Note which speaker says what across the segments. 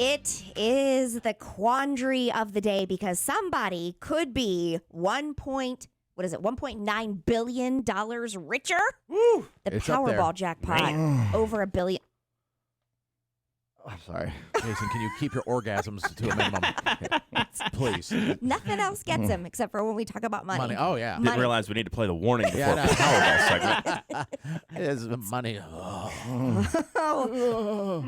Speaker 1: It is the quandary of the day because somebody could be $1.9 billion richer.
Speaker 2: Woo!
Speaker 1: The
Speaker 2: It's up there.
Speaker 1: Powerball jackpot over $1 billion.
Speaker 3: I'm sorry.
Speaker 2: Jason, can you keep your orgasms to a minimum? Please.
Speaker 1: Nothing else gets him except for when we talk about money.
Speaker 2: Oh, yeah.
Speaker 1: Money.
Speaker 4: Didn't realize we need to play the warning before
Speaker 2: Yeah, I know.
Speaker 4: the Powerball segment.
Speaker 2: It is money.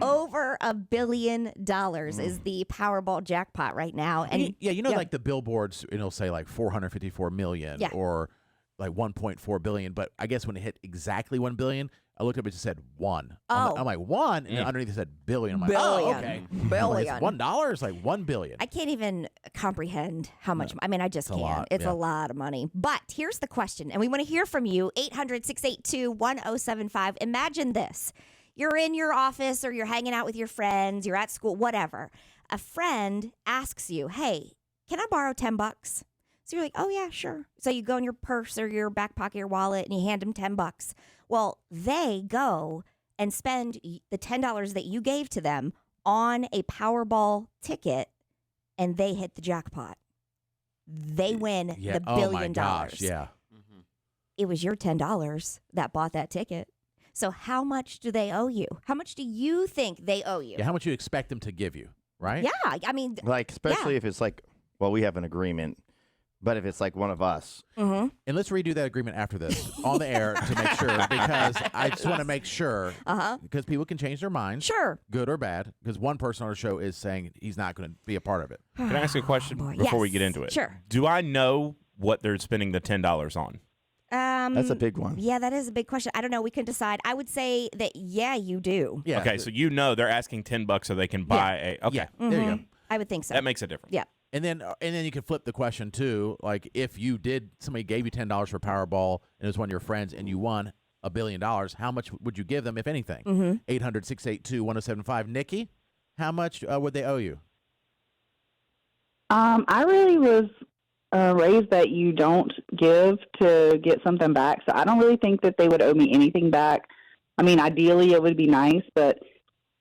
Speaker 1: Over $1 billion is the Powerball jackpot right now. And
Speaker 2: like the billboards, it'll say like 454 million or like 1.4 billion. But I guess when it hit exactly 1 billion, I looked up, it just said one.
Speaker 1: Oh.
Speaker 2: I'm like, one? And then underneath it said billion. I'm like,
Speaker 1: Billion.
Speaker 2: oh, okay.
Speaker 1: Billion.
Speaker 2: Like, $1 is like 1 billion.
Speaker 1: I can't even comprehend how much. I mean, I just can't. It's a lot of money. But here's the question, and we want to hear from you. 800-682-1075. Imagine this. You're in your office or you're hanging out with your friends. You're at school, whatever. A friend asks you, hey, can I borrow $10? So you're like, oh, yeah, sure. So you go in your purse or your back pocket, your wallet, and you hand them $10. Well, they go and spend the $10 that you gave to them on a Powerball ticket, and they hit the jackpot. They win the $1 billion.
Speaker 2: Oh, my gosh, yeah.
Speaker 1: It was your $10 that bought that ticket. So how much do they owe you? How much do you think they owe you?
Speaker 2: Yeah, how much you expect them to give you, right?
Speaker 1: Yeah, I mean.
Speaker 3: Like, especially if it's like, well, we have an agreement. But if it's like one of us.
Speaker 1: Mm-hmm.
Speaker 2: And let's redo that agreement after this on the air to make sure, because I just want to make sure, because people can change their minds,
Speaker 1: sure,
Speaker 2: good or bad, because one person on the show is saying he's not going to be a part of it.
Speaker 4: Can I ask you a question before we get into it?
Speaker 1: Sure.
Speaker 4: Do I know what they're spending the $10 on?
Speaker 3: That's a big one.
Speaker 1: Yeah, that is a big question. I don't know. We can decide. I would say that, yeah, you do.
Speaker 2: Yeah.
Speaker 4: Okay, so you know they're asking $10 so they can buy a. Okay.
Speaker 2: Yeah, there you go.
Speaker 1: I would think so.
Speaker 4: That makes a difference.
Speaker 1: Yeah.
Speaker 2: And then you can flip the question too. Like if somebody gave you $10 for Powerball and it was one of your friends and you won $1 billion, how much would you give them, if anything? 800-682-1075. Nikki, how much would they owe you?
Speaker 5: I really was raised that you don't give to get something back, so I don't really think that they would owe me anything back. I mean, ideally it would be nice, but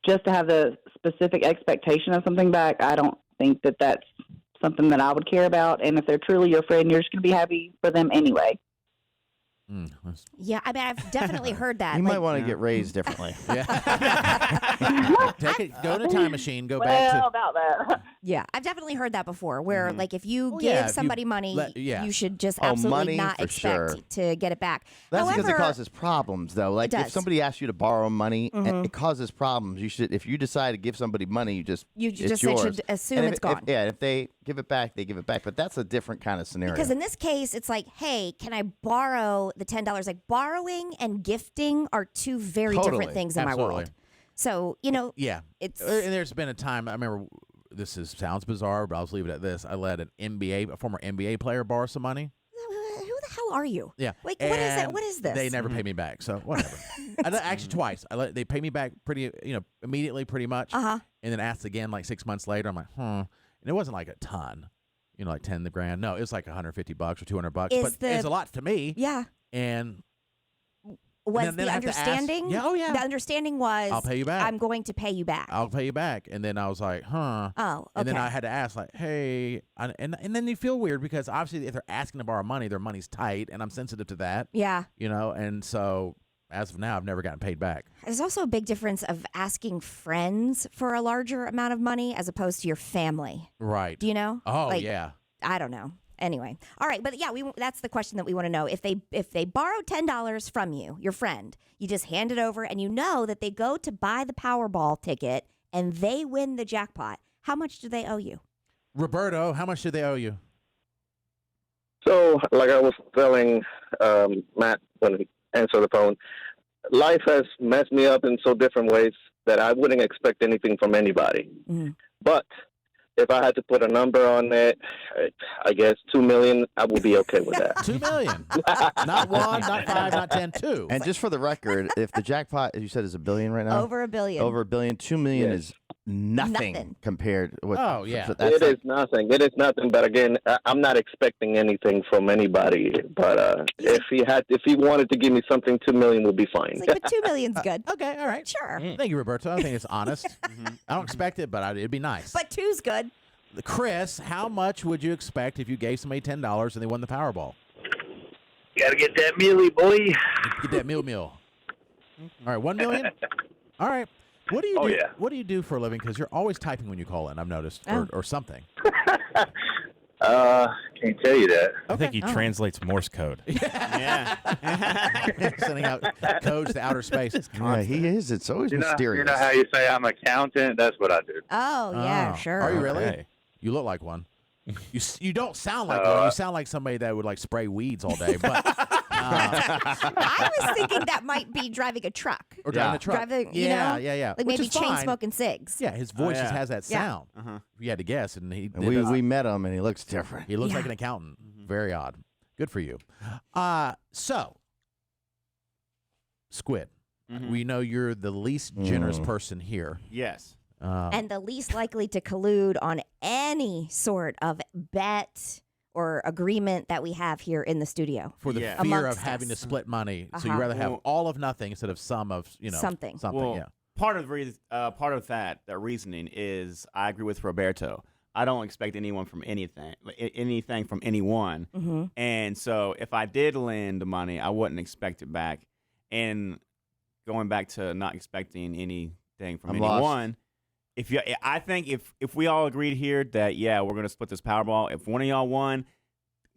Speaker 5: just to have the specific expectation of something back, I don't think that that's something that I would care about. And if they're truly your friend, you're just going to be happy for them anyway.
Speaker 1: Yeah, I mean, I've definitely heard that.
Speaker 3: You might want to get raised differently.
Speaker 2: Go to time machine, go back to.
Speaker 5: About that.
Speaker 1: Yeah, I've definitely heard that before, where like if you give somebody money, you should just absolutely not expect to get it back.
Speaker 3: That's
Speaker 1: However,
Speaker 3: because it causes problems, though. Like if somebody asks you to borrow money, and it causes problems. You should, if you decide to give somebody money, you just
Speaker 1: should assume it's gone.
Speaker 3: If they give it back, they give it back. But that's a different kind of scenario.
Speaker 1: Because in this case, it's like, hey, can I borrow the $10? Like borrowing and gifting are two very different things in my world. So, it's.
Speaker 2: And there's been a time, I remember, sounds bizarre, but I'll just leave it at this. I let a former NBA player borrow some money.
Speaker 1: Who the hell are you?
Speaker 2: Yeah.
Speaker 1: Like, what is that? What is this?
Speaker 2: They never pay me back, so whatever. Actually, twice. They pay me back immediately, pretty much. And then asked again like 6 months later. I'm like, And it wasn't like a ton, like 10 grand. No, it was like $150 or $200. But it's a lot to me.
Speaker 1: Yeah.
Speaker 2: And
Speaker 1: was the understanding? The understanding was,
Speaker 2: I'll pay you back.
Speaker 1: I'm going to pay you back.
Speaker 2: I'll pay you back. And then I was like,
Speaker 1: Oh, okay.
Speaker 2: And then I had to ask, like, hey, and then you feel weird because obviously if they're asking to borrow money, their money's tight, and I'm sensitive to that.
Speaker 1: Yeah.
Speaker 2: And so as of now, I've never gotten paid back.
Speaker 1: There's also a big difference of asking friends for a larger amount of money as opposed to your family.
Speaker 2: Right.
Speaker 1: Do you know?
Speaker 2: Oh, yeah.
Speaker 1: I don't know. Anyway, all right, but yeah, that's the question that we want to know. If they borrow $10 from you, your friend, you just hand it over, and you know that they go to buy the Powerball ticket and they win the jackpot. How much do they owe you?
Speaker 2: Roberto, how much do they owe you?
Speaker 6: So, like I was telling Matt when he answered the phone, life has messed me up in so different ways that I wouldn't expect anything from anybody. But if I had to put a number on it, I guess $2 million, I would be okay with that.
Speaker 2: $2 million. Not 1, not 5, not 10, 2.
Speaker 3: And just for the record, if the jackpot, as you said, is $1 billion right now?
Speaker 1: Over $1 billion.
Speaker 3: Over $1 billion. $2 million is nothing compared with.
Speaker 2: Oh, yeah.
Speaker 6: It is nothing. It is nothing. But again, I'm not expecting anything from anybody. But if he wanted to give me something, $2 million would be fine.
Speaker 1: It's like, but $2 million's good.
Speaker 2: Okay, all right.
Speaker 1: Sure.
Speaker 2: Thank you, Roberto. I think it's honest. I don't expect it, but it'd be nice.
Speaker 1: But two's good.
Speaker 2: Chris, how much would you expect if you gave somebody $10 and they won the Powerball?
Speaker 7: Gotta get that mealy, boy.
Speaker 2: Get that meal. All right, $1 million? All right. What do you do?
Speaker 7: Yeah.
Speaker 2: What do you do for a living? Because you're always typing when you call in, I've noticed, or something.
Speaker 7: Can't tell you that.
Speaker 4: I think he translates Morse code.
Speaker 8: Yeah.
Speaker 2: Sending out codes to outer space.
Speaker 3: Yeah, he is. It's always mysterious.
Speaker 7: You know how you say I'm an accountant? That's what I do.
Speaker 1: Oh, yeah, sure.
Speaker 2: Are you really?
Speaker 4: Okay.
Speaker 2: You look like one. You don't sound like one. You sound like somebody that would like spray weeds all day. But
Speaker 1: I was thinking that might be driving a truck.
Speaker 2: or driving a truck.
Speaker 1: Driving,
Speaker 2: yeah.
Speaker 1: Like
Speaker 2: Which
Speaker 1: maybe
Speaker 2: is
Speaker 1: chain
Speaker 2: fine.
Speaker 1: smoking cigs.
Speaker 2: Yeah, his voice just has that
Speaker 1: Yeah.
Speaker 2: sound. If you had to guess, and he
Speaker 3: And we met him, and he looks different.
Speaker 2: he looks like an accountant. Very odd. Good for you. So, Squid, we know you're the least generous person here.
Speaker 8: Yes.
Speaker 1: And the least likely to collude on any sort of bet or agreement that we have here in the studio.
Speaker 2: For the
Speaker 8: Yeah.
Speaker 2: fear of
Speaker 1: Amongst
Speaker 2: having to
Speaker 1: us.
Speaker 2: split money, so you
Speaker 1: Uh-huh.
Speaker 2: rather have
Speaker 8: Well-
Speaker 2: all of nothing instead of some of
Speaker 1: Something.
Speaker 8: Well,
Speaker 2: yeah.
Speaker 8: part of that reasoning is I agree with Roberto. I don't expect anything from anyone, and so if I did lend the money, I wouldn't expect it back. And going back to not expecting anything from
Speaker 3: I'm
Speaker 8: anyone, I think if we all agreed here that we're going to split this Powerball, if one of y'all won,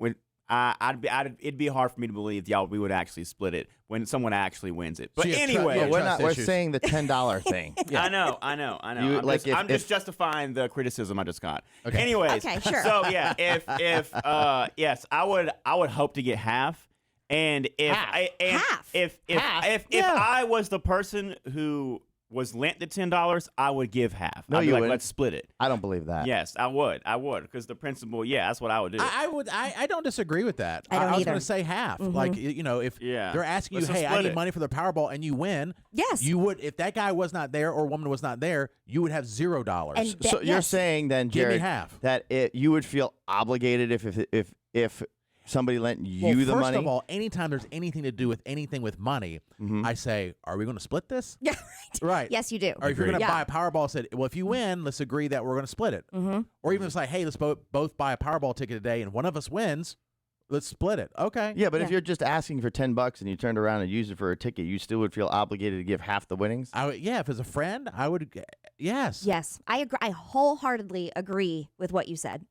Speaker 8: it'd be hard for me to believe we would actually split it when someone actually wins it. But
Speaker 2: So you have
Speaker 8: anyway,
Speaker 2: Yeah,
Speaker 3: We're
Speaker 2: trust
Speaker 3: We're
Speaker 2: issues.
Speaker 3: saying the $10 thing.
Speaker 8: I know.
Speaker 3: You-
Speaker 8: I'm just justifying the criticism I just got.
Speaker 2: Okay.
Speaker 8: Anyways,
Speaker 1: Okay, sure.
Speaker 8: So if yes, I would hope to get half. And if I was the person who was lent the $10, I would give half.
Speaker 3: No,
Speaker 8: I'd be
Speaker 3: you
Speaker 8: like,
Speaker 3: wouldn't.
Speaker 8: let's split it.
Speaker 3: I don't believe that.
Speaker 8: Yes, I would, because the principle, that's what I would do.
Speaker 2: I don't disagree with that.
Speaker 1: I don't
Speaker 2: was
Speaker 1: either.
Speaker 2: going to say half. Like, if they're asking you,
Speaker 8: Let's
Speaker 2: hey, I
Speaker 8: split
Speaker 2: need
Speaker 8: it.
Speaker 2: money for the Powerball, and you win,
Speaker 1: Yes.
Speaker 2: you would, if that guy was not there or woman was not there, you would have $0.
Speaker 1: And
Speaker 3: So you're saying then,
Speaker 2: Give me
Speaker 3: Jared,
Speaker 2: half.
Speaker 3: that you would feel obligated if somebody lent you the
Speaker 2: first
Speaker 3: money?
Speaker 2: of all, anytime there's anything to do with anything with money, I say, are we going to split this?
Speaker 1: Yeah,
Speaker 2: Right.
Speaker 1: Yes, you do.
Speaker 2: Or if you're going to
Speaker 1: Yeah.
Speaker 2: buy a Powerball, said, well, if you win, let's agree that we're going to split it. Or even if it's like, hey, let's both buy a Powerball ticket today, and one of us wins, let's split it. Okay.
Speaker 3: Yeah, but if
Speaker 1: Yeah.
Speaker 3: you're just asking for $10 and you turned around and used it for a ticket, you still would feel obligated to give half the winnings?
Speaker 2: If it's a friend, I would. Yes.
Speaker 1: Yes, I agree. I wholeheartedly agree with what you said.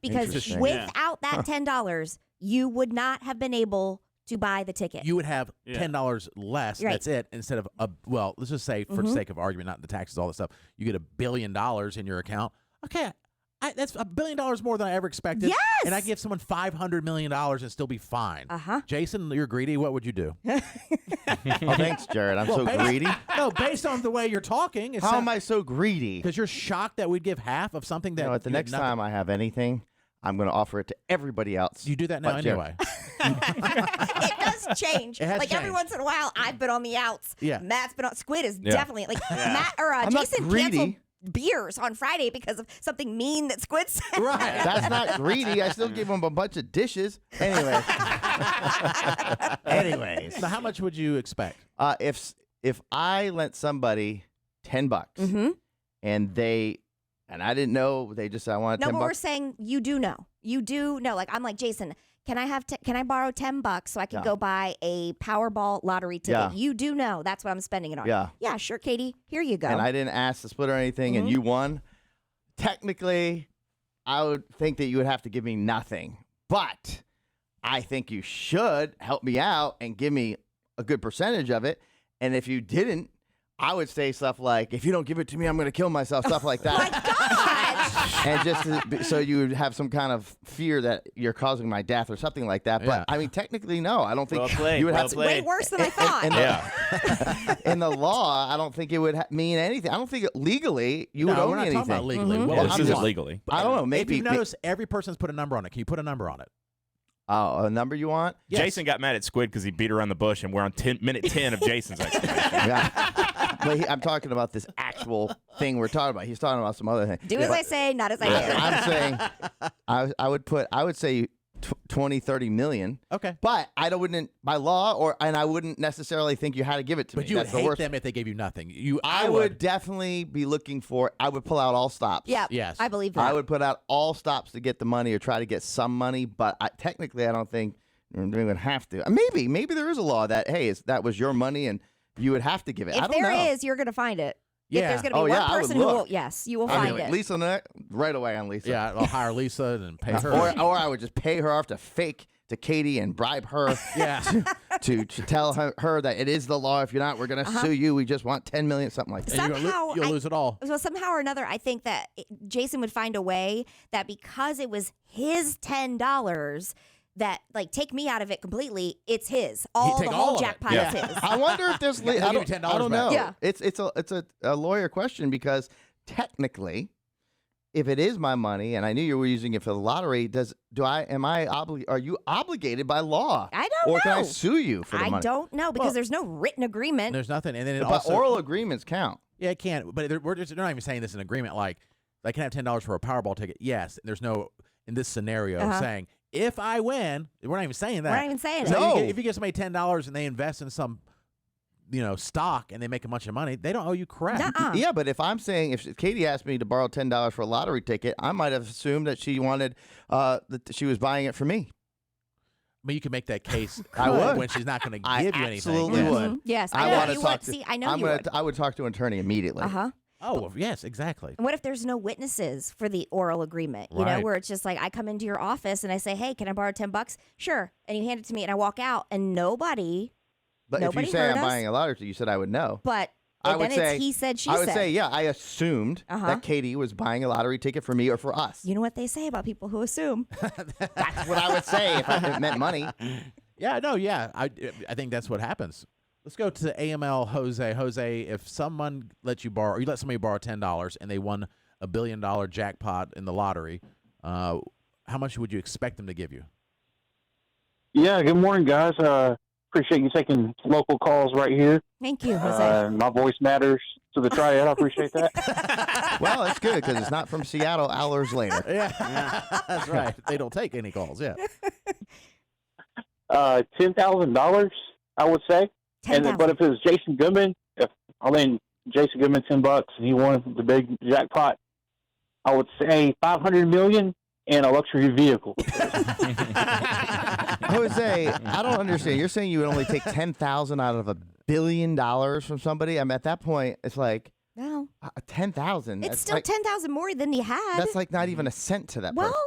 Speaker 1: Because
Speaker 3: Interesting.
Speaker 1: without that $10, you would not have been able to buy the ticket.
Speaker 2: You would have $10 less.
Speaker 1: Right.
Speaker 2: That's it. Instead of let's just say for the sake of argument, not the taxes, all that stuff, you get $1 billion in your account. Okay, that's $1 billion more than I ever expected.
Speaker 1: Yes!
Speaker 2: And I give someone $500 million and still be fine. Jason, you're greedy. What would you do?
Speaker 3: Oh, thanks, Jared. I'm so greedy.
Speaker 2: No, based on the way you're talking,
Speaker 3: How am I so greedy?
Speaker 2: Because you're shocked that we'd give half of something that.
Speaker 3: At the
Speaker 2: you had
Speaker 3: next
Speaker 2: nothing.
Speaker 3: time I have anything, I'm going to offer it to everybody else.
Speaker 2: You do that now
Speaker 3: but Jared.
Speaker 2: anyway.
Speaker 1: It does change.
Speaker 2: It has
Speaker 1: like every
Speaker 2: changed.
Speaker 1: once in a while, I've been on the outs.
Speaker 2: Yeah.
Speaker 1: Matt's been on. Squid is definitely like Matt or
Speaker 3: I'm not
Speaker 1: Jason
Speaker 3: greedy.
Speaker 1: canceled beers on Friday because of something mean that Squid said.
Speaker 2: Right.
Speaker 3: That's not greedy. I still give them a bunch of dishes. Anyway. Anyways.
Speaker 2: So how much would you expect?
Speaker 3: If I lent somebody $10 and I didn't know, they just said I want
Speaker 1: No,
Speaker 3: $10.
Speaker 1: but we're saying you do know. You do know. Like I'm like Jason. Can I borrow $10 so I can go buy a Powerball lottery ticket?
Speaker 3: Yeah.
Speaker 1: You do know that's what I'm spending it on.
Speaker 3: Yeah.
Speaker 1: Yeah, sure, Katie. Here you go.
Speaker 3: And I didn't ask to split or anything, and you won. Technically, I would think that you would have to give me nothing. But I think you should help me out and give me a good percentage of it. And if you didn't, I would say stuff like, if you don't give it to me, I'm going to kill myself, stuff like that.
Speaker 1: My God!
Speaker 3: And just so you would have some kind of fear that you're causing my death or something like that. But I mean, technically, no. I don't think
Speaker 8: Well played,
Speaker 3: you would
Speaker 8: well
Speaker 3: have to.
Speaker 8: played.
Speaker 1: Way worse than I thought.
Speaker 3: In the law, I don't think it would mean anything. I don't think legally you would
Speaker 2: No,
Speaker 3: own
Speaker 2: we're not
Speaker 3: anything.
Speaker 2: talking about legally. What
Speaker 3: Yeah,
Speaker 2: would
Speaker 4: this
Speaker 2: you
Speaker 4: isn't
Speaker 2: want?
Speaker 4: legally.
Speaker 3: I don't know.
Speaker 2: If
Speaker 3: Maybe.
Speaker 2: you've noticed, every person's put a number on it. Can you put a number on it?
Speaker 3: Oh, a number you want?
Speaker 2: Yes.
Speaker 4: Jason got mad at Squid because he beat around the bush, and we're on minute 10 of Jason's explanation.
Speaker 3: Yeah. But I'm talking about this actual thing we're talking about. He's talking about some other thing.
Speaker 1: Do as I say, not as I do.
Speaker 3: I'm saying I would say 20, 30 million.
Speaker 2: Okay.
Speaker 3: But I wouldn't by law and I wouldn't necessarily think you had to give it to me.
Speaker 2: But you would
Speaker 3: That's the
Speaker 2: hate
Speaker 3: worst.
Speaker 2: them if they gave you nothing.
Speaker 3: I would definitely be looking for. I would pull out all stops.
Speaker 1: Yeah.
Speaker 2: Yes.
Speaker 1: I believe that.
Speaker 3: I would put out all stops to get the money or try to get some money. But technically, I don't think they would have to. Maybe there is a law that that was your money and you would have to give it.
Speaker 1: If
Speaker 3: I don't know.
Speaker 1: there is, you're going to find it.
Speaker 2: Yeah.
Speaker 1: If there's going to be one
Speaker 3: I would
Speaker 1: person who will,
Speaker 3: look.
Speaker 1: yes, you will
Speaker 3: I
Speaker 1: find
Speaker 3: mean,
Speaker 1: it.
Speaker 3: Lisa, right away on Lisa.
Speaker 2: Yeah, I'll hire Lisa and pay her.
Speaker 3: Or I would just pay her off to fake to Katie and bribe her
Speaker 2: yeah.
Speaker 3: to tell her that it is the law. If you're not, we're going to sue you. We just want 10 million, something like that.
Speaker 2: And
Speaker 1: Somehow,
Speaker 2: you'll lose it all.
Speaker 1: So somehow or another, I think that Jason would find a way that because it was his $10, that like take me out of it completely. It's his.
Speaker 2: Take
Speaker 1: The
Speaker 2: all
Speaker 1: whole
Speaker 2: of it.
Speaker 1: jackpot
Speaker 2: Yeah.
Speaker 1: is his.
Speaker 3: I wonder if there's.
Speaker 2: He'll give you
Speaker 3: I
Speaker 2: $10
Speaker 3: don't
Speaker 2: back.
Speaker 3: know.
Speaker 1: Yeah.
Speaker 3: It's a lawyer question because technically, if it is my money and I knew you were using it for the lottery, are you obligated by law?
Speaker 1: I don't
Speaker 3: or
Speaker 1: know.
Speaker 3: can I sue you for the
Speaker 1: I
Speaker 3: money?
Speaker 1: don't know because there's no written agreement.
Speaker 2: There's nothing. And then it
Speaker 3: But
Speaker 2: also.
Speaker 3: oral agreements count.
Speaker 2: Yeah, it can. But they're not even saying this in agreement. Like, they can have $10 for a Powerball ticket. Yes. There's no, in this scenario, saying, if I win, we're not even saying that.
Speaker 1: We're not even saying
Speaker 2: So
Speaker 1: it.
Speaker 2: if you get somebody $10 and they invest in some, stock and they make a bunch of money, they don't owe you crap.
Speaker 1: Nuh-uh.
Speaker 3: Yeah, but if Katie asked me to borrow $10 for a lottery ticket, I might have assumed that she wanted that she was buying it for me.
Speaker 2: But you can make that case
Speaker 3: I would.
Speaker 2: when she's not going to
Speaker 3: I
Speaker 2: give you anything.
Speaker 3: absolutely
Speaker 2: Yes.
Speaker 3: would.
Speaker 1: Mhm. Yes,
Speaker 3: I
Speaker 1: I know
Speaker 3: wanna
Speaker 1: you
Speaker 3: talk
Speaker 1: would.
Speaker 3: to-
Speaker 1: See, I know you would.
Speaker 3: I would talk to an attorney immediately.
Speaker 1: Uh-huh.
Speaker 2: Oh, well, yes, exactly.
Speaker 1: And what if there's no witnesses for the oral agreement? You know,
Speaker 2: Right.
Speaker 1: where it's just like I come into your office and I say, "Hey, can I borrow $10?" Sure, and you hand it to me, and I walk out, and nobody.
Speaker 3: But if you
Speaker 1: Nobody
Speaker 3: say
Speaker 1: heard
Speaker 3: I'm
Speaker 1: us?
Speaker 3: buying a lottery ticket, you said I would know.
Speaker 1: But
Speaker 3: I
Speaker 1: then
Speaker 3: would
Speaker 1: it's
Speaker 3: say
Speaker 1: he said, she
Speaker 3: I would
Speaker 1: said.
Speaker 3: say, yeah, I assumed that Katie was buying a lottery ticket for me or for us.
Speaker 1: You know what they say about people who assume.
Speaker 3: That's what I would say if it meant money.
Speaker 2: Yeah, no, yeah. I think that's what happens. Let's go to AML Jose. Jose, if someone lets you borrow, or you let somebody borrow $10 and they won $1 billion jackpot in the lottery, how much would you expect them to give you?
Speaker 9: Yeah, good morning, guys. Appreciate you taking local calls right here.
Speaker 1: Thank you, Jose.
Speaker 9: My voice matters to the triad. I appreciate that.
Speaker 3: Well, it's good because it's not from Seattle hours later.
Speaker 2: Yeah, that's right. They don't take any calls. Yeah.
Speaker 9: $10,000, I would say. But if it was Jason Goodman, Jason Goodman $10 and he won the big jackpot, I would say $500 million and a luxury vehicle.
Speaker 3: Jose, I don't understand. You're saying you would only take $10,000 out of $1 billion from somebody? I mean, at that point, it's like
Speaker 1: No,
Speaker 3: 10,000.
Speaker 1: it's still 10,000 more than he had.
Speaker 3: That's like not even a cent to that
Speaker 1: well,
Speaker 3: person.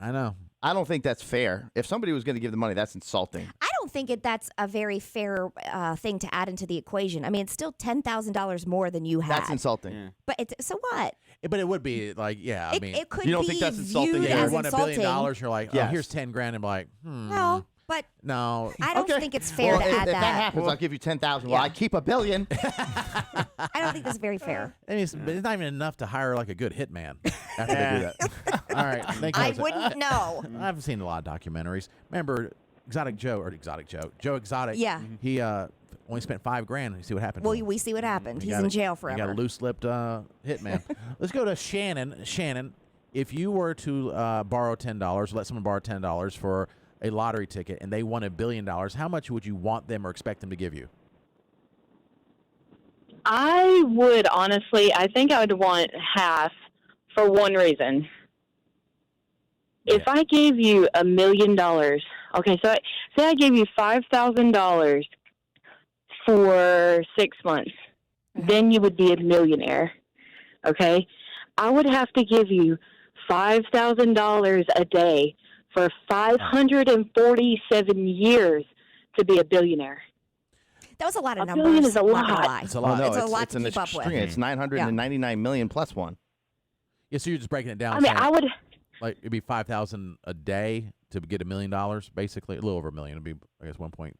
Speaker 2: I know.
Speaker 3: I don't think that's fair. If somebody was going to give the money, that's insulting.
Speaker 1: I don't think that's a very fair thing to add into the equation. I mean, it's still $10,000 more than you had.
Speaker 3: That's insulting.
Speaker 8: Yeah.
Speaker 1: But so what?
Speaker 2: But it would be like, yeah, I mean,
Speaker 1: it could
Speaker 3: You don't
Speaker 1: be
Speaker 3: think that's insulting?
Speaker 1: viewed
Speaker 3: Yeah,
Speaker 2: you
Speaker 1: as
Speaker 2: won $1 billion,
Speaker 1: insulting.
Speaker 2: you're like, oh,
Speaker 3: Yes.
Speaker 2: here's 10 grand, and I'm like,
Speaker 1: No, but
Speaker 2: no.
Speaker 1: I don't
Speaker 3: Okay.
Speaker 1: think it's fair
Speaker 3: Well,
Speaker 1: to
Speaker 3: if
Speaker 1: add
Speaker 3: that
Speaker 1: that.
Speaker 3: happens, I'll give you 10,000. Well,
Speaker 1: Yeah.
Speaker 3: I keep $1 billion.
Speaker 1: I don't think that's very fair.
Speaker 2: And it's not even enough to hire like a good hitman after they do that. All right, thank you.
Speaker 1: I
Speaker 2: Jose.
Speaker 1: wouldn't know.
Speaker 2: I haven't seen a lot of documentaries. Remember Joe Exotic.
Speaker 1: Yeah.
Speaker 2: He only spent $5 grand. You see what happened. to
Speaker 1: Well,
Speaker 2: him.
Speaker 1: we see what happened.
Speaker 2: He
Speaker 1: He's
Speaker 2: got
Speaker 1: in jail
Speaker 2: He
Speaker 1: forever.
Speaker 2: got a loose-lipped hitman. Let's go to Shannon. Shannon, if you were to borrow $10, let someone borrow $10 for a lottery ticket, and they won $1 billion, how much would you want them or expect them to give you?
Speaker 10: I would honestly, I think I would want half for one reason. If I gave you $1 million, okay, so say I gave you $5,000 for 6 months, then you would be a millionaire, okay? I would have to give you $5,000 a day for 547 years to be a billionaire.
Speaker 1: That was a lot of
Speaker 10: $1
Speaker 1: numbers.
Speaker 10: billion is a
Speaker 1: not gonna
Speaker 10: lot.
Speaker 1: lie.
Speaker 2: It's a
Speaker 3: Well,
Speaker 2: lot.
Speaker 3: no,
Speaker 1: It's a lot to
Speaker 3: an
Speaker 1: keep up
Speaker 3: extreme.
Speaker 1: with.
Speaker 3: It's 999 million plus one.
Speaker 2: Yeah, so you're just breaking it down.
Speaker 10: I mean,
Speaker 2: saying,
Speaker 10: I would,
Speaker 2: like it'd be $5,000 a day to get $1 million, basically a little over $1 million. It'd be, I guess, 1.5.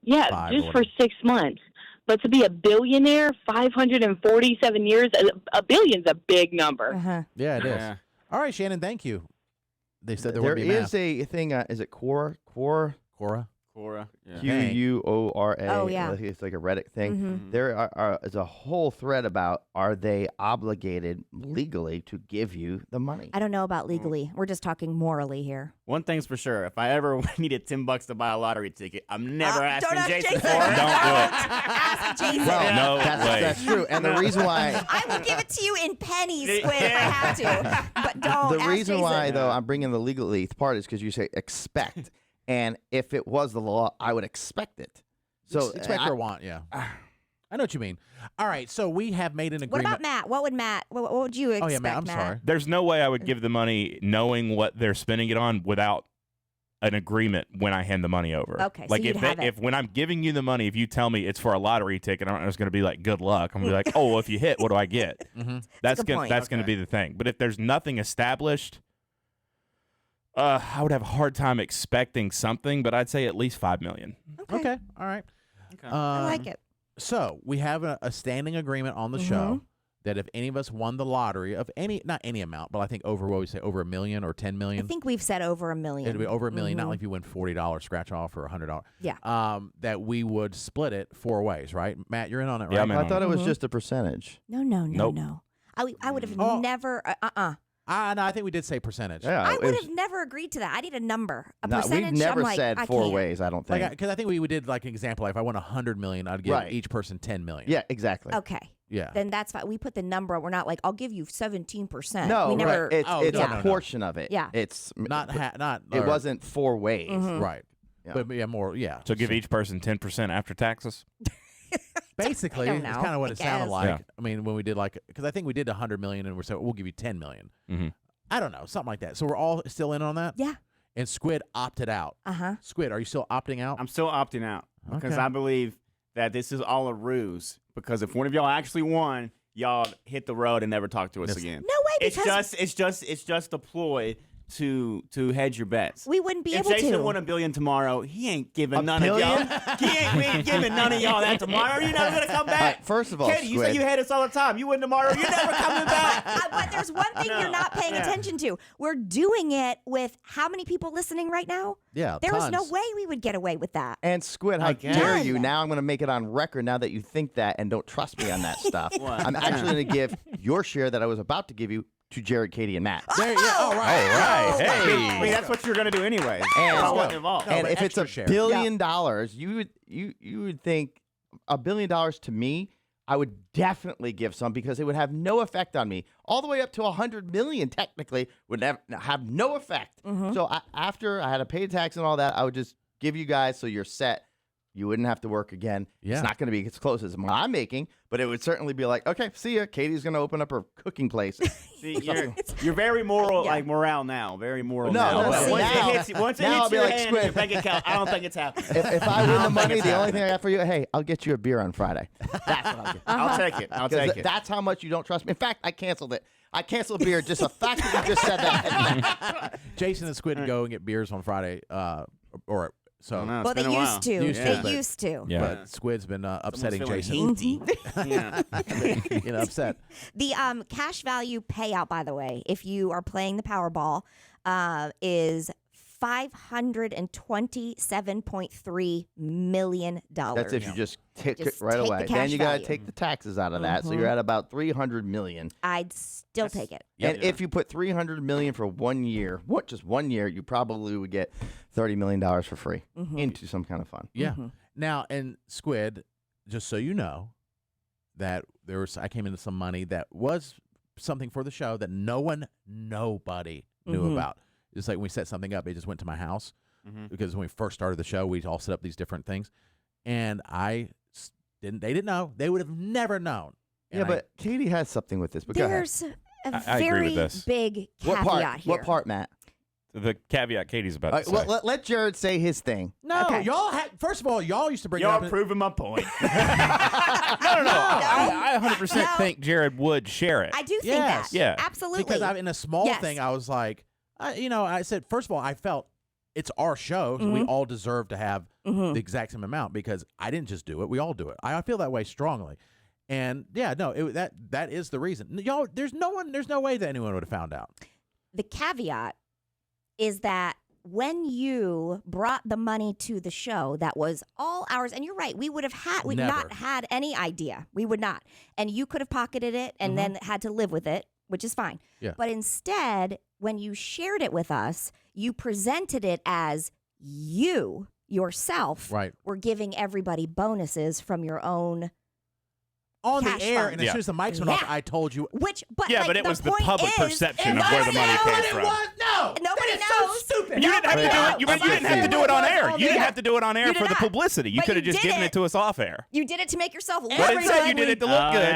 Speaker 10: yeah,
Speaker 2: or
Speaker 10: just for
Speaker 2: whatever.
Speaker 10: 6 months. But to be a billionaire, 547 years, a billion's a big number.
Speaker 1: Uh-huh.
Speaker 2: Yeah, it is.
Speaker 8: Yeah.
Speaker 2: All right, Shannon, thank you. They said there
Speaker 3: There
Speaker 2: would be
Speaker 3: is
Speaker 2: math.
Speaker 3: a thing. Is it Quora?
Speaker 2: Cora.
Speaker 8: Quora. Yeah.
Speaker 3: Quora.
Speaker 1: Oh, yeah.
Speaker 3: It's like a Reddit thing.
Speaker 1: Mhm.
Speaker 3: There is a whole thread about, are they obligated legally to give you the money?
Speaker 1: I don't know about legally. We're just talking morally here.
Speaker 8: One thing's for sure: if I ever needed $10 to buy a lottery ticket, I'm never asking
Speaker 1: don't ask
Speaker 8: Jason
Speaker 1: Jason.
Speaker 8: for it.
Speaker 4: Don't do it.
Speaker 1: Ask Jason.
Speaker 3: Well,
Speaker 4: No way.
Speaker 3: that's true. And the reason why
Speaker 1: I will give it to you in pennies, Squid, if I have to. But don't.
Speaker 3: the
Speaker 1: ask
Speaker 3: reason
Speaker 1: Jason.
Speaker 3: why though I'm bringing the legally part is because you say expect, and if it was the law, I would expect it. So
Speaker 2: expect or want, yeah. I know what you mean. All right, so we have made an
Speaker 1: What
Speaker 2: agreement.
Speaker 1: about Matt? What would you expect,
Speaker 2: Oh yeah, Matt. I'm sorry.
Speaker 4: There's no way I would give the money knowing what they're spending it on without an agreement when I hand the money over.
Speaker 1: Okay, so
Speaker 4: like
Speaker 1: you'd have it.
Speaker 4: if when I'm giving you the money, if you tell me it's for a lottery ticket, I'm not just going to be like, good luck. I'm going to be like, oh, well, if you hit, what do I get? That's
Speaker 1: a good point.
Speaker 4: going to be the thing. But if there's nothing established, I would have a hard time expecting something, but I'd say at least $5 million.
Speaker 2: Okay, all right.
Speaker 1: I like it.
Speaker 2: So we have a standing agreement on the show that if any of us won the lottery of not any amount, but I think over what we say, over $1 million or $10 million.
Speaker 1: I think we've said over $1 million.
Speaker 2: It'd be over $1 million, not like if you win $40 scratch off or $100.
Speaker 1: Yeah.
Speaker 2: That we would split it 4 ways, right? Matt, you're in on it, right?
Speaker 4: Yeah, I'm in
Speaker 3: I
Speaker 4: on
Speaker 3: thought
Speaker 4: it.
Speaker 3: it was just a percentage.
Speaker 1: No.
Speaker 4: Nope.
Speaker 1: I would have never.
Speaker 2: No, I think we did say percentage.
Speaker 3: Yeah,
Speaker 1: I
Speaker 3: it
Speaker 1: would
Speaker 3: was-
Speaker 1: have never agreed to that. I need a number, a
Speaker 3: No,
Speaker 1: percentage.
Speaker 3: we've never
Speaker 1: I'm like,
Speaker 3: said
Speaker 1: I
Speaker 3: 4
Speaker 1: can't.
Speaker 3: ways. I don't think.
Speaker 2: Because I think we did like an example. Like if I won $100 million, I'd give
Speaker 3: Right.
Speaker 2: each person $10 million.
Speaker 3: Yeah, exactly.
Speaker 1: Okay.
Speaker 2: Yeah.
Speaker 1: Then that's fine. We put the number. We're not like, I'll give you 17%.
Speaker 3: No,
Speaker 1: we never.
Speaker 3: right. It's
Speaker 2: no,
Speaker 3: a
Speaker 2: no.
Speaker 3: portion of it.
Speaker 1: Yeah.
Speaker 3: It's
Speaker 2: Not.
Speaker 3: It
Speaker 2: or-
Speaker 3: wasn't 4 ways.
Speaker 2: right.
Speaker 3: Yeah.
Speaker 2: But yeah, more. Yeah.
Speaker 4: So give each person 10% after taxes?
Speaker 2: Basically,
Speaker 1: I
Speaker 2: it's
Speaker 1: don't
Speaker 2: kind
Speaker 1: know.
Speaker 2: of what
Speaker 1: I
Speaker 2: it sounded
Speaker 1: guess.
Speaker 2: like.
Speaker 4: Yeah.
Speaker 2: I mean, when we did because I think we did $100 million, and we're saying we'll give you $10 million.
Speaker 4: Mm-hmm.
Speaker 2: I don't know, something like that. So we're all still in on that.
Speaker 1: Yeah.
Speaker 2: And Squid opted out. Squid, are you still opting out?
Speaker 8: I'm still opting out because
Speaker 2: Okay.
Speaker 8: I believe that this is all a ruse. Because if one of y'all actually won, y'all hit the road and never talk to us again.
Speaker 1: No way, because
Speaker 8: It's just a ploy to hedge your bets.
Speaker 1: we wouldn't be
Speaker 8: If
Speaker 1: able
Speaker 8: Jason
Speaker 1: to.
Speaker 8: won $1 billion tomorrow, he ain't giving
Speaker 3: $1
Speaker 8: none of y'all.
Speaker 3: billion?
Speaker 8: We ain't giving none of y'all that tomorrow. You're never gonna come back.
Speaker 3: Right, first of all,
Speaker 8: Katie, you say
Speaker 3: Squid.
Speaker 8: you had us all the time. You win tomorrow. You're never coming back.
Speaker 1: But there's one thing you're not paying attention to. We're doing it with how many people listening right now?
Speaker 2: Yeah.
Speaker 1: There was no
Speaker 2: tons.
Speaker 1: way we would get away with that.
Speaker 3: And Squid, how
Speaker 8: guess.
Speaker 3: dare you? Now I'm going to make it on record now that you think that and don't trust me on that stuff.
Speaker 8: What?
Speaker 3: I'm actually going to give your share that I was about to give you to Jared, Katie, and Matt.
Speaker 2: There, yeah. All right.
Speaker 4: All right.
Speaker 8: I
Speaker 4: Hey.
Speaker 8: mean, that's what you're gonna do anyway.
Speaker 3: And-
Speaker 8: I wasn't involved.
Speaker 3: And
Speaker 2: but
Speaker 3: if it's
Speaker 2: extra
Speaker 3: $1
Speaker 2: share.
Speaker 3: billion, you would think $1 billion to me, I would definitely give some because it would have no effect on me. All the way up to $100 million, technically, would have no effect. So after I had to pay tax and all that, I would just give you guys so you're set. You wouldn't have to work again.
Speaker 2: Yeah.
Speaker 3: It's not going to be as close as what I'm making, but it would certainly be like, okay, see ya. Katie's going to open up her cooking place.
Speaker 8: See, you're very moral, like morale now. Very moral
Speaker 3: No,
Speaker 8: now.
Speaker 3: no,
Speaker 8: But
Speaker 3: see,
Speaker 8: once
Speaker 3: now-
Speaker 8: it hits, once it
Speaker 3: now
Speaker 8: hits
Speaker 3: I'll be
Speaker 8: your
Speaker 3: like
Speaker 8: hand in your
Speaker 3: Squid.
Speaker 8: bank account, I don't think it's happening.
Speaker 3: If I win the
Speaker 8: don't think
Speaker 3: money,
Speaker 8: it's
Speaker 3: the only
Speaker 8: happening.
Speaker 3: thing I got for you, hey, I'll get you a beer on Friday. That's what I'll get.
Speaker 8: I'll take it. I'll
Speaker 3: 'Cause
Speaker 8: take it.
Speaker 3: That's how much you don't trust me. In fact, I canceled it. I canceled beer just the fact that you just said that.
Speaker 2: Jason and Squid go and get beers on Friday, or so.
Speaker 8: I don't know, it's
Speaker 1: Well, they
Speaker 8: been a while.
Speaker 1: used to.
Speaker 2: Used to, but-
Speaker 1: They used to.
Speaker 4: Yeah.
Speaker 2: But Squid's been upsetting
Speaker 8: Someone's
Speaker 2: Jason.
Speaker 8: feeling hinty. Yeah.
Speaker 2: Upset.
Speaker 1: The cash value payout, by the way, if you are playing the Powerball, is $527.3 million.
Speaker 3: That's if you just take
Speaker 1: Just
Speaker 3: it right
Speaker 1: take the
Speaker 3: away.
Speaker 1: cash
Speaker 3: Then you got to
Speaker 1: value.
Speaker 3: take the taxes out of that. So you're at about $300 million.
Speaker 1: I'd still take it.
Speaker 3: And if you put $300 million for 1 year, just 1 year, you probably would get $30 million for free into some kind of fun.
Speaker 2: Yeah. Now, and Squid, just so you know, that I came into some money that was something for the show that nobody knew about. It's like when we set something up, it just went to my house because when we first started the show, we all set up these different things, and they didn't know. They would have never known.
Speaker 3: Yeah, but Katie has something with this. But go ahead.
Speaker 1: There's a
Speaker 4: I agree
Speaker 1: very
Speaker 4: with this.
Speaker 1: big
Speaker 3: What
Speaker 1: caveat
Speaker 3: part?
Speaker 1: here.
Speaker 3: What part, Matt?
Speaker 4: The caveat Katie's about
Speaker 3: All
Speaker 4: to
Speaker 3: right,
Speaker 4: say.
Speaker 3: well, let Jared say his thing.
Speaker 2: No,
Speaker 1: Okay.
Speaker 2: y'all had. First of all, y'all used to bring it
Speaker 8: Y'all
Speaker 2: up.
Speaker 8: proving my point.
Speaker 4: No. I 100%
Speaker 1: No.
Speaker 4: think Jared would share it.
Speaker 1: I do think
Speaker 2: Yes.
Speaker 1: that.
Speaker 4: Yeah.
Speaker 1: Absolutely.
Speaker 2: Because in a small
Speaker 1: Yes.
Speaker 2: thing, I was like, I said, first of all, I felt it's our show, so we all deserve to have the exact same amount because I didn't just do it; we all do it. I feel that way strongly, and yeah, no, that is the reason. Y'all, there's no way that anyone would have found out.
Speaker 1: The caveat is that when you brought the money to the show, that was all ours. And you're right. We would have not had any idea. We would not. And you could have pocketed it and then had to live with it, which is fine.
Speaker 2: Yeah.
Speaker 1: But instead, when you shared it with us, you presented it as you yourself were giving everybody bonuses from your own
Speaker 2: on
Speaker 1: cash
Speaker 2: the air.
Speaker 1: fund.
Speaker 2: And as soon as the mics went off, I told you.
Speaker 1: But
Speaker 4: it was the public perception of where the money came from.
Speaker 2: No,
Speaker 1: nobody knows.
Speaker 2: So stupid.
Speaker 4: You didn't have to do it. You didn't have to do it on air. You didn't have to do it on air for the publicity. You could have just given it to us off air.
Speaker 1: You did it to make yourself look
Speaker 4: But
Speaker 1: good.
Speaker 4: instead, you did it to look good.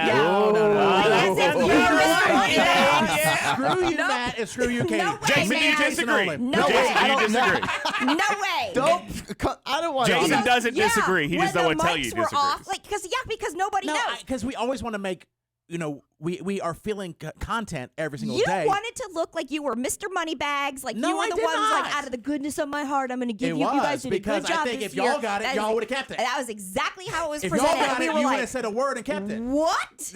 Speaker 2: Screw you, Matt, and screw you, Katie.
Speaker 4: Jason, do you disagree?
Speaker 1: No
Speaker 4: Jason, do you
Speaker 1: way.
Speaker 4: disagree?
Speaker 1: No way.
Speaker 3: I don't want
Speaker 4: Jason doesn't disagree. He just doesn't tell you he disagrees.
Speaker 1: Because nobody knows.
Speaker 2: Because we always want to make, we are feeling content every single
Speaker 1: You
Speaker 2: day.
Speaker 1: wanted to look like you were Mr. Moneybags, like you were the ones like out of the goodness of my heart, I'm going to give you. You guys did a good job.
Speaker 2: I think if y'all got it, y'all would have kept it.
Speaker 1: That was exactly how it was
Speaker 2: if
Speaker 1: presented.
Speaker 2: Y'all got it,
Speaker 1: we were
Speaker 2: you
Speaker 1: like,
Speaker 2: would have said a word and kept it.
Speaker 1: What?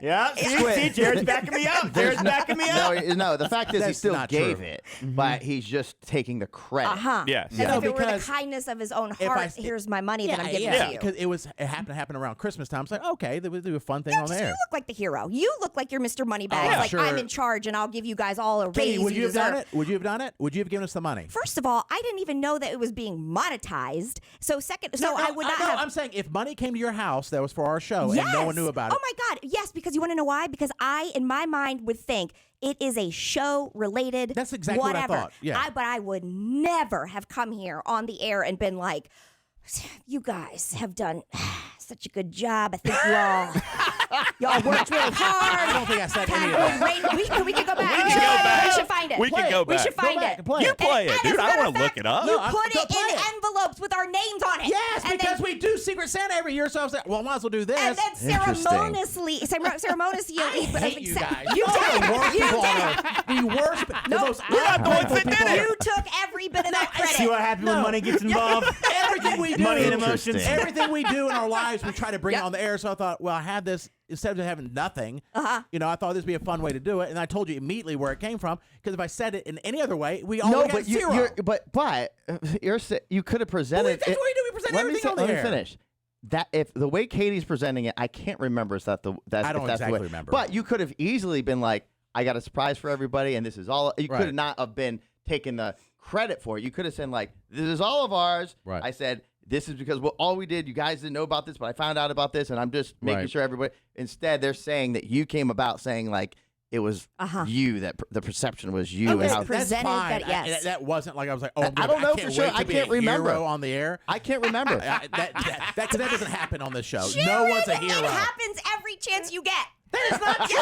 Speaker 8: Yeah, see, Jared's backing me up. Jared's backing me up.
Speaker 3: No, the fact is he still
Speaker 2: not
Speaker 3: gave
Speaker 2: true.
Speaker 3: it, but he's just taking the credit.
Speaker 4: Yes.
Speaker 1: And if it were the kindness of his own heart, here's my money that I'm giving to you.
Speaker 2: Because it happened to happen around Christmas time. It's like, okay, they would do a fun thing on there.
Speaker 1: You look like the hero. You look like you're Mr. Moneybags. I'm in charge, and I'll give you guys all a raise.
Speaker 2: Katie, would you have done it? Would you have done it? Would you have given us the money?
Speaker 1: First of all, I didn't even know that it was being monetized. So I would not have.
Speaker 2: I'm saying if money came to your house that was for our show and no one knew about it.
Speaker 1: Oh my God, yes, because you want to know why? Because I, in my mind, would think it is a show related.
Speaker 2: That's exactly
Speaker 1: whatever.
Speaker 2: what I thought. Yeah.
Speaker 1: But I would never have come here on the air and been like, you guys have done such a good job. I think y'all worked really hard.
Speaker 2: I don't think I said any of that.
Speaker 1: We can go back. We should find it.
Speaker 4: We can go back.
Speaker 1: We should find it.
Speaker 4: You play it, dude. I don't want to look it up.
Speaker 1: You put it in envelopes with our names on it.
Speaker 2: Yes, because we do Secret Santa every year, so I was like, well, I might as well do this.
Speaker 1: And then ceremoniously,
Speaker 2: I hate you guys.
Speaker 1: You did.
Speaker 2: The worst.
Speaker 1: No,
Speaker 4: we're not the ones that did it.
Speaker 1: You took every bit of that credit.
Speaker 8: See what happens when money gets involved?
Speaker 2: Everything we do.
Speaker 8: Money and emotions.
Speaker 2: Everything we do in our lives, we try to bring it on the air. So I thought, well, I had this. Instead of having nothing, I thought this would be a fun way to do it. And I told you immediately where it came from. Because if I said it in any other way, we all got zero.
Speaker 3: You could have presented
Speaker 2: That's what we do. We present everything on the air.
Speaker 3: Let me finish. That if the way Katie's presenting it, I can't remember.
Speaker 2: I don't exactly remember.
Speaker 3: But you could have easily been like, I got a surprise for everybody, and this is all. You could not have been taking the credit for it. You could have said like, this is all of ours.
Speaker 2: Right.
Speaker 3: I said, this is because all we did, you guys didn't know about this, but I found out about this, and I'm just making sure everybody. Instead, they're saying that you came about saying like it was you, that the perception was you.
Speaker 1: Okay,
Speaker 3: and how
Speaker 2: That's fine.
Speaker 1: yes.
Speaker 2: That wasn't like I was like, oh,
Speaker 3: I don't know for sure. I can't remember
Speaker 2: on the air.
Speaker 3: I can't remember.
Speaker 2: That doesn't happen on this show.
Speaker 1: Jared,
Speaker 2: no one's a hero.
Speaker 1: It happens every chance you get.
Speaker 2: That is not true.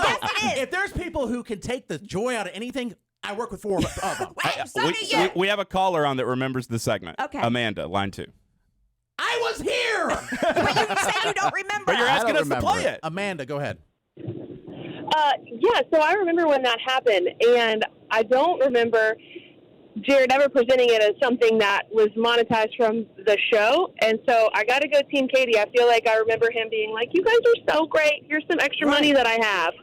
Speaker 1: Yes, it is.
Speaker 2: If there's people who can take the joy out of anything, I work with 4 of them.
Speaker 1: So do you.
Speaker 4: We have a caller on that remembers the segment.
Speaker 1: Okay.
Speaker 4: Amanda, line 2.
Speaker 2: I was here.
Speaker 1: But you said you don't remember.
Speaker 4: But you're asking us to play it.
Speaker 2: Amanda, go ahead.
Speaker 10: Yeah, so I remember when that happened, and I don't remember Jared ever presenting it as something that was monetized from the show. And so I got to go Team Katie. I feel like I remember him being like, you guys are so great. Here's some extra money that I have.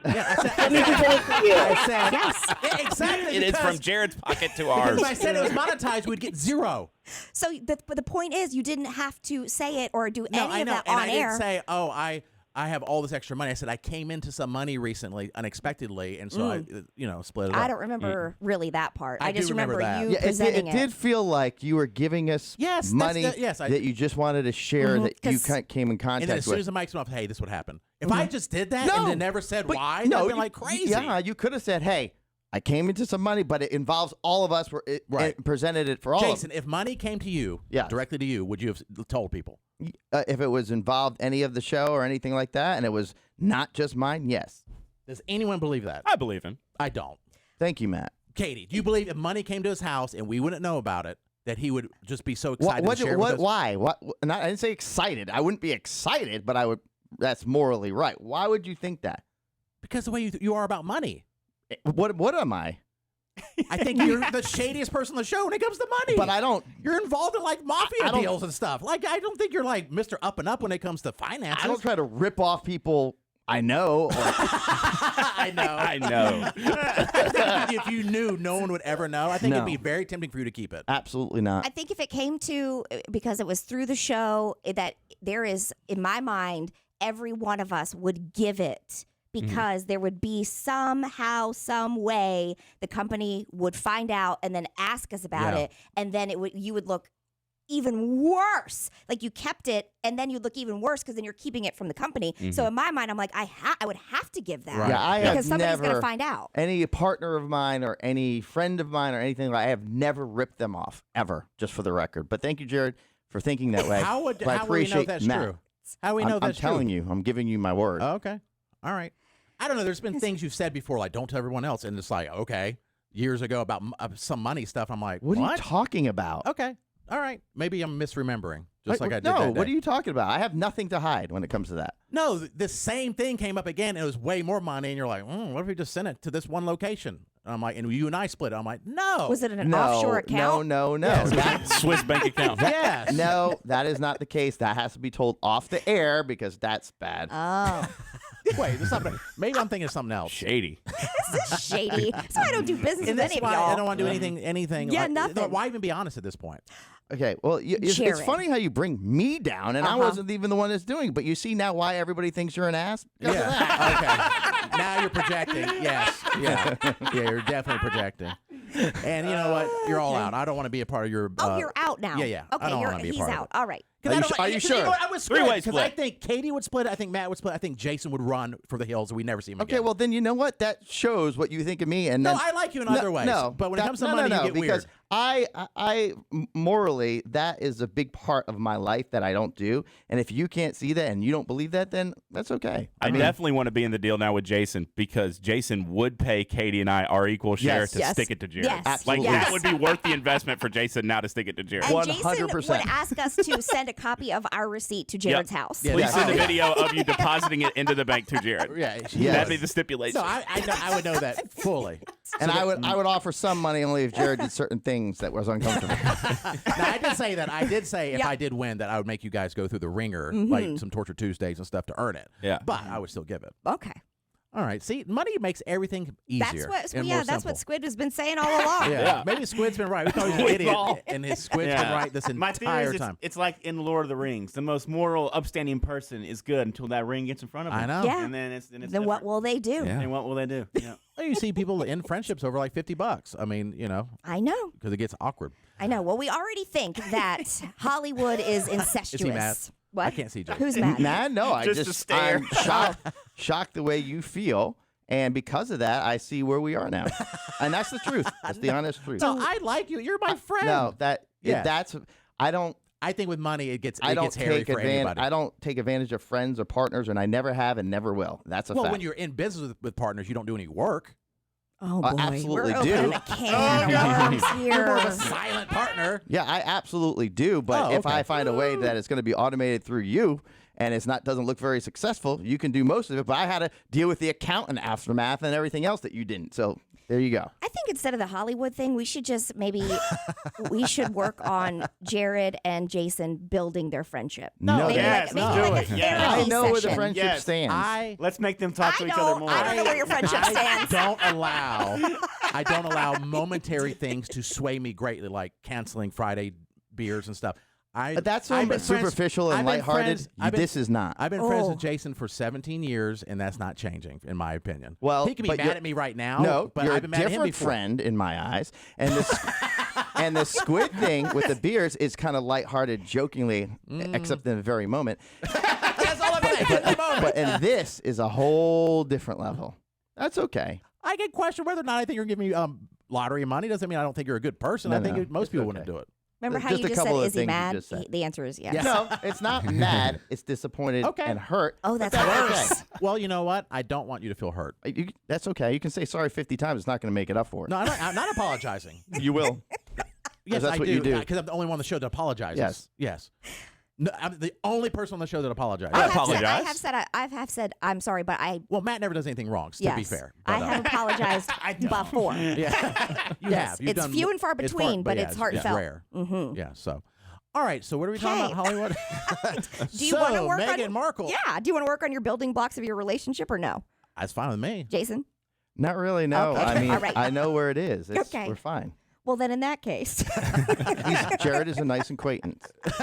Speaker 10: Let me present it to you.
Speaker 2: I said, yes. Exactly.
Speaker 4: It is from Jared's pocket to ours.
Speaker 2: Because if I said it was monetized, we'd get 0.
Speaker 1: So the point is, you didn't have to say it or do any of that
Speaker 2: and
Speaker 1: on
Speaker 2: I
Speaker 1: air.
Speaker 2: didn't say, oh, I have all this extra money. I said I came into some money recently, unexpectedly, and so I, split it up.
Speaker 1: I don't remember really that part. I just
Speaker 2: do remember that.
Speaker 1: you presenting
Speaker 3: it did feel like you were giving us money that you just wanted to share that you came in contact
Speaker 2: with. And then as soon as the mics went off, hey, this would happen. If I just did that and then never said why, that would be like crazy.
Speaker 3: Yeah, you could have said, hey, I came into some money, but it involves all of us. It presented it for all.
Speaker 2: Jason, if money came to you, directly to you, would you have told people?
Speaker 3: If it was involved any of the show or anything like that, and it was not just mine, yes.
Speaker 2: Does anyone believe that?
Speaker 4: I believe him.
Speaker 2: I don't.
Speaker 3: Thank you, Matt.
Speaker 2: Katie, do you believe if money came to his house and we wouldn't know about it, that he would just be so excited to share it with us?
Speaker 3: Why? I didn't say excited. I wouldn't be excited, but I would. That's morally right. Why would you think that?
Speaker 2: Because the way you are about money.
Speaker 3: What am I?
Speaker 2: I think you're the shadiest person on the show when it comes to money.
Speaker 3: But I don't.
Speaker 2: You're involved in like mafia deals and stuff. Like I don't think you're like Mr. Up and Up when it comes to finances.
Speaker 3: I don't try to rip off people I know.
Speaker 2: I know.
Speaker 4: I know.
Speaker 2: If you knew, no one would ever know. I think
Speaker 3: No.
Speaker 2: it'd be very tempting for you to keep it.
Speaker 3: Absolutely not.
Speaker 1: I think if it came to, because it was through the show, that there is, in my mind, every one of us would give it because there would be somehow, some way the company would find out and then ask us about
Speaker 2: Yeah.
Speaker 1: it. And then you would look even worse. Like you kept it and then you'd look even worse because then you're keeping it from the company. So in my mind, I'm like, I would have to give that.
Speaker 2: Right.
Speaker 3: Yeah, I
Speaker 1: because
Speaker 3: have
Speaker 1: somebody's going to
Speaker 3: never
Speaker 1: find out.
Speaker 3: any partner of mine or any friend of mine or anything. I have never ripped them off ever, just for the record. But thank you, Jared, for thinking that way.
Speaker 2: How would
Speaker 3: But I
Speaker 2: how will we know
Speaker 3: appreciate
Speaker 2: that's
Speaker 3: Matt.
Speaker 2: true? How do we know
Speaker 3: I'm
Speaker 2: that's
Speaker 3: telling
Speaker 2: true?
Speaker 3: you. I'm giving you my word.
Speaker 2: Oh, okay. All right. I don't know. There's been things you've said before, like don't tell everyone else, and it's like, okay, years ago about some money stuff. I'm like,
Speaker 3: What are you talking about?
Speaker 2: Okay. All right. Maybe I'm misremembering, just like I did
Speaker 3: no,
Speaker 2: that
Speaker 3: what
Speaker 2: day.
Speaker 3: are you talking about? I have nothing to hide when it comes to that.
Speaker 2: No, the same thing came up again. And it was way more money, and you're like, what if we just sent it to this one location? And I'm like, and you and I split it. I'm like, no.
Speaker 1: Was it an
Speaker 3: No,
Speaker 1: offshore account?
Speaker 3: No.
Speaker 4: Swiss bank account.
Speaker 2: Yes.
Speaker 3: No, that is not the case. That has to be told off the air because that's bad.
Speaker 1: Oh,
Speaker 2: Wait, there's something. Maybe I'm thinking of something else.
Speaker 4: Shady.
Speaker 1: this is shady. So I don't do business
Speaker 2: And
Speaker 1: with
Speaker 2: that's
Speaker 1: any of
Speaker 2: why
Speaker 1: y'all.
Speaker 2: I don't want to do anything.
Speaker 1: Yeah,
Speaker 2: like,
Speaker 1: nothing.
Speaker 2: Why even be honest at this point?
Speaker 3: Okay, well, it's
Speaker 1: Jared.
Speaker 3: funny how you bring me down, and I wasn't even the one that's doing it. But you see now why everybody thinks you're an ass? Because of that.
Speaker 2: Okay. Now you're projecting. Yes. Yeah. Yeah, you're definitely projecting. And you know what? You're all out. I don't want to be a part of your.
Speaker 1: You're out now.
Speaker 2: Yeah. I
Speaker 1: Okay,
Speaker 2: don't want to be a
Speaker 1: he's
Speaker 2: part
Speaker 1: out.
Speaker 2: of it.
Speaker 1: All right.
Speaker 3: Are you sure?
Speaker 2: I was
Speaker 4: Three-way
Speaker 2: because I
Speaker 4: split.
Speaker 2: think Katie would split. I think Matt would split. I think Jason would run for the hills, and we never see him again.
Speaker 3: Okay, well then you know what? That shows what you think of me. And
Speaker 2: No,
Speaker 3: then,
Speaker 2: I like you in other ways.
Speaker 3: No,
Speaker 2: but when it comes to money, you get
Speaker 3: because
Speaker 2: weird.
Speaker 3: I morally that is a big part of my life that I don't do. And if you can't see that and you don't believe that, then that's okay.
Speaker 4: I definitely want to be in the deal now with Jason because Jason would pay Katie and I our equal share
Speaker 3: Yes.
Speaker 4: to
Speaker 1: Yes.
Speaker 4: stick it to Jared.
Speaker 1: Yes.
Speaker 3: Absolutely.
Speaker 4: Like
Speaker 1: Yes.
Speaker 4: that would be worth the investment for Jason now to stick it to Jared.
Speaker 1: And Jason
Speaker 3: 100%.
Speaker 1: would ask us to send a copy of our receipt to Jared's house.
Speaker 2: Yeah.
Speaker 4: Please send a
Speaker 3: Yeah.
Speaker 4: video of you depositing it into the bank to Jared.
Speaker 2: Yeah.
Speaker 3: Yes.
Speaker 4: That'd be the stipulation.
Speaker 2: So I would know that fully.
Speaker 3: And I would offer some money only if Jared did certain things that was uncomfortable.
Speaker 2: Now, I did say that. I did say if
Speaker 1: Yeah.
Speaker 2: I did win, that I would make you guys go through the ringer, like some Torture Tuesdays and stuff to earn it.
Speaker 4: Yeah.
Speaker 2: But I would still give it.
Speaker 1: Okay.
Speaker 2: All right. See, money makes everything easier.
Speaker 1: That's what
Speaker 2: and more
Speaker 1: that's
Speaker 2: simple.
Speaker 1: what Squid has been saying all along.
Speaker 2: Yeah. Maybe Squid's been right. We thought he was an idiot, and his Squid's been right this
Speaker 8: My theory
Speaker 2: entire
Speaker 8: is
Speaker 2: time.
Speaker 8: it's like in Lord of the Rings. The most moral, upstanding person is good until that ring gets in front of them.
Speaker 2: I know.
Speaker 1: Yeah.
Speaker 8: And then it's
Speaker 1: Then
Speaker 8: different.
Speaker 1: what will they do?
Speaker 2: Yeah.
Speaker 8: And what will they do? Yeah.
Speaker 2: Well, you see people in friendships over like $50. I mean,
Speaker 1: I know.
Speaker 2: because it gets awkward.
Speaker 1: I know. Well, we already think that Hollywood is incestuous.
Speaker 2: Is he mad?
Speaker 1: What?
Speaker 2: I can't see Jason.
Speaker 1: Who's mad?
Speaker 3: Nah, no, I
Speaker 8: Just a
Speaker 3: just
Speaker 8: stare.
Speaker 3: I'm shocked the way you feel. And because of that, I see where we are now. And that's the truth. That's the honest truth.
Speaker 2: No, I like you. You're my friend.
Speaker 3: No,
Speaker 2: Yeah.
Speaker 3: that's I don't
Speaker 2: I think with money, it gets
Speaker 3: I don't
Speaker 2: hairy
Speaker 3: take
Speaker 2: for
Speaker 3: advantage.
Speaker 2: anybody.
Speaker 3: I don't take advantage of friends or partners, and I never have and never will. That's a
Speaker 2: Well,
Speaker 3: fact.
Speaker 2: when you're in business with partners, you don't do any work.
Speaker 1: Oh
Speaker 3: I
Speaker 1: boy,
Speaker 3: absolutely
Speaker 1: we're
Speaker 3: do.
Speaker 1: opening a can of worms
Speaker 2: You're more of a
Speaker 1: here.
Speaker 2: silent partner.
Speaker 3: Yeah, I absolutely do. But
Speaker 2: Oh,
Speaker 3: if
Speaker 2: okay.
Speaker 3: I find a way that it's going to be automated through you, and it's not doesn't look very successful, you can do most of it. But I had to deal with the accountant aftermath and everything else that you didn't. So there you go.
Speaker 1: I think instead of the Hollywood thing, we should just we should work on Jared and Jason building their friendship.
Speaker 3: No,
Speaker 1: maybe
Speaker 8: yes,
Speaker 1: like,
Speaker 8: let's
Speaker 1: maybe
Speaker 8: do
Speaker 1: like
Speaker 8: it.
Speaker 1: a
Speaker 8: Yeah.
Speaker 1: therapy
Speaker 3: I know where the
Speaker 1: session.
Speaker 3: friendship
Speaker 8: Yes.
Speaker 3: stands.
Speaker 8: Let's make them talk to each other more.
Speaker 1: I don't know where your friendship stands.
Speaker 2: I don't allow momentary things to sway me greatly, like canceling Friday beers and stuff.
Speaker 3: But that's
Speaker 2: I've
Speaker 3: so
Speaker 2: been friends-
Speaker 3: superficial and
Speaker 2: I've been
Speaker 3: lighthearted.
Speaker 2: friends- I've been-
Speaker 3: This is not.
Speaker 2: I've been friends
Speaker 1: Oh.
Speaker 2: with Jason for 17 years, and that's not changing, in my opinion.
Speaker 3: Well,
Speaker 2: he can be
Speaker 3: but
Speaker 2: mad
Speaker 3: you're-
Speaker 2: at me right now.
Speaker 3: No,
Speaker 2: but
Speaker 3: you're
Speaker 2: I've
Speaker 3: a
Speaker 2: been mad at him
Speaker 3: different
Speaker 2: before.
Speaker 3: friend in my eyes. And and the squid thing with the beers is kind of lighthearted, jokingly, except in the very moment.
Speaker 2: That's all I'm saying. At the moment.
Speaker 3: But and this is a whole different level. That's okay.
Speaker 2: I get questioned whether or not I think you're giving me lottery money. Doesn't mean I don't think you're a good person.
Speaker 3: No,
Speaker 2: I think
Speaker 3: no,
Speaker 2: most
Speaker 3: it's
Speaker 2: people
Speaker 3: okay.
Speaker 2: wouldn't do it.
Speaker 1: Remember how
Speaker 3: Just
Speaker 1: you
Speaker 3: a
Speaker 1: just said,
Speaker 3: couple of
Speaker 1: is he
Speaker 3: things you
Speaker 1: mad?
Speaker 3: just said.
Speaker 1: The answer is yes.
Speaker 2: Yeah.
Speaker 3: No, it's not mad. It's disappointed
Speaker 2: Okay.
Speaker 3: and hurt.
Speaker 1: Oh, that's
Speaker 3: But
Speaker 1: worse.
Speaker 3: okay.
Speaker 2: Well, you know what? I don't want you to feel hurt.
Speaker 3: That's okay. You can say sorry 50 times. It's not going to make it up for it.
Speaker 2: No, I'm not apologizing.
Speaker 3: You will.
Speaker 2: Yes,
Speaker 3: that's
Speaker 2: I
Speaker 3: what
Speaker 2: do.
Speaker 3: you do.
Speaker 2: Because I'm the only one on the show that apologizes.
Speaker 3: Yes.
Speaker 2: Yes. No, I'm the only person on the show that apologizes.
Speaker 4: I
Speaker 1: I
Speaker 4: apologize.
Speaker 1: have said I'm sorry, but
Speaker 2: Well, Matt never does anything wrong, to
Speaker 1: yes,
Speaker 2: be fair.
Speaker 1: I
Speaker 2: But,
Speaker 1: have apologized before.
Speaker 2: Yeah. You
Speaker 1: Yes,
Speaker 2: have. You've
Speaker 1: it's
Speaker 2: done-
Speaker 1: few and far between, but
Speaker 2: yeah,
Speaker 1: it's heartfelt.
Speaker 2: rare.
Speaker 1: Mm-hmm.
Speaker 2: Yeah, so. All right, so what are we talking about, Hollywood?
Speaker 1: Do you want to work
Speaker 2: Meghan
Speaker 1: on
Speaker 2: Markle?
Speaker 1: Yeah. Do you want to work on your building blocks of your relationship or no?
Speaker 2: That's fine with me.
Speaker 1: Jason?
Speaker 3: Not really, no.
Speaker 1: Okay.
Speaker 3: I mean,
Speaker 1: All right.
Speaker 3: I know where it is.
Speaker 1: Okay.
Speaker 3: We're fine.
Speaker 1: Well, then in that case.
Speaker 3: Jared is a nice acquaintance.
Speaker 2: Well,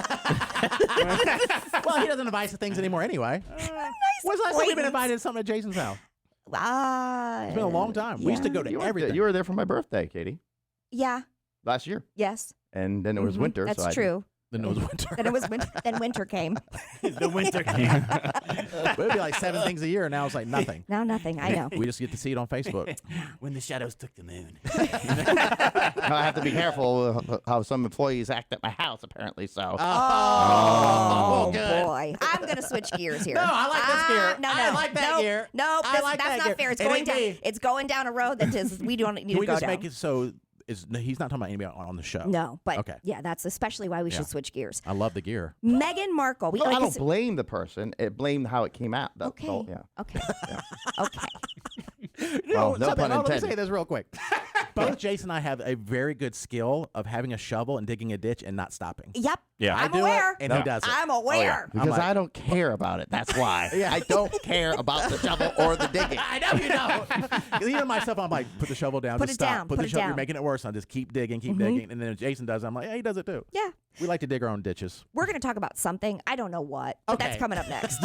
Speaker 2: he doesn't invite us to things anymore anyway. When's the last time we've been invited to something at Jason's house? It's been a long time. We used to go to everything.
Speaker 3: You were there for my birthday, Katie.
Speaker 1: Yeah.
Speaker 3: Last year.
Speaker 1: Yes.
Speaker 3: And then it was winter.
Speaker 1: That's
Speaker 3: so
Speaker 1: true.
Speaker 2: Then it was winter.
Speaker 1: Then it was winter. Then winter came.
Speaker 8: The winter came.
Speaker 2: It would be like 7 things a year, and now it's like nothing.
Speaker 1: Now nothing. I know.
Speaker 2: We just get to see it on Facebook.
Speaker 8: When the shadows took the moon.
Speaker 3: I have to be careful how some employees act at my house, apparently. So.
Speaker 1: Oh,
Speaker 2: good.
Speaker 1: boy. I'm going to switch gears here.
Speaker 2: No, I like this gear.
Speaker 1: No,
Speaker 2: I like that
Speaker 1: nope,
Speaker 2: gear.
Speaker 1: Nope.
Speaker 2: I like
Speaker 1: That's
Speaker 2: that
Speaker 1: not
Speaker 2: gear.
Speaker 1: fair. It's
Speaker 2: It
Speaker 1: going
Speaker 2: ain't
Speaker 1: down.
Speaker 2: me.
Speaker 1: It's going down a road that is we don't need
Speaker 2: Can
Speaker 1: to
Speaker 2: we
Speaker 1: go
Speaker 2: just
Speaker 1: down.
Speaker 2: make it so he's not talking about anybody on the show?
Speaker 1: No, but
Speaker 2: Okay.
Speaker 1: yeah, that's especially why we
Speaker 2: Yeah.
Speaker 1: should switch gears.
Speaker 2: I love the gear.
Speaker 1: Meghan Markle.
Speaker 3: No, I don't blame the person. It blamed how it came out. That's
Speaker 1: Okay.
Speaker 3: all, yeah.
Speaker 1: Okay. Okay.
Speaker 3: Well, no pun
Speaker 2: Let me
Speaker 3: intended.
Speaker 2: say this real quick. Both Jason and I have a very good skill of having a shovel and digging a ditch and not stopping.
Speaker 1: Yep.
Speaker 4: Yeah.
Speaker 1: I'm
Speaker 2: I do
Speaker 1: aware.
Speaker 2: it, and he does it.
Speaker 1: I'm aware.
Speaker 3: Because
Speaker 2: like-
Speaker 3: I don't care about it. That's why. I don't care about the shovel or the digging.
Speaker 2: I know you don't. 'Cause even myself, I'm like, put the shovel down.
Speaker 1: Put
Speaker 2: just
Speaker 1: it
Speaker 2: stop.
Speaker 1: down,
Speaker 2: Put
Speaker 1: put
Speaker 2: the
Speaker 1: it
Speaker 2: shovel.
Speaker 1: down.
Speaker 2: You're making it worse. I'll just keep digging, digging. And then if Jason does it, I'm like, yeah, he does it too.
Speaker 1: Yeah.
Speaker 2: We like to dig our own ditches.
Speaker 1: We're going to talk about something. I don't know what, but that's
Speaker 2: Okay.
Speaker 1: coming up next.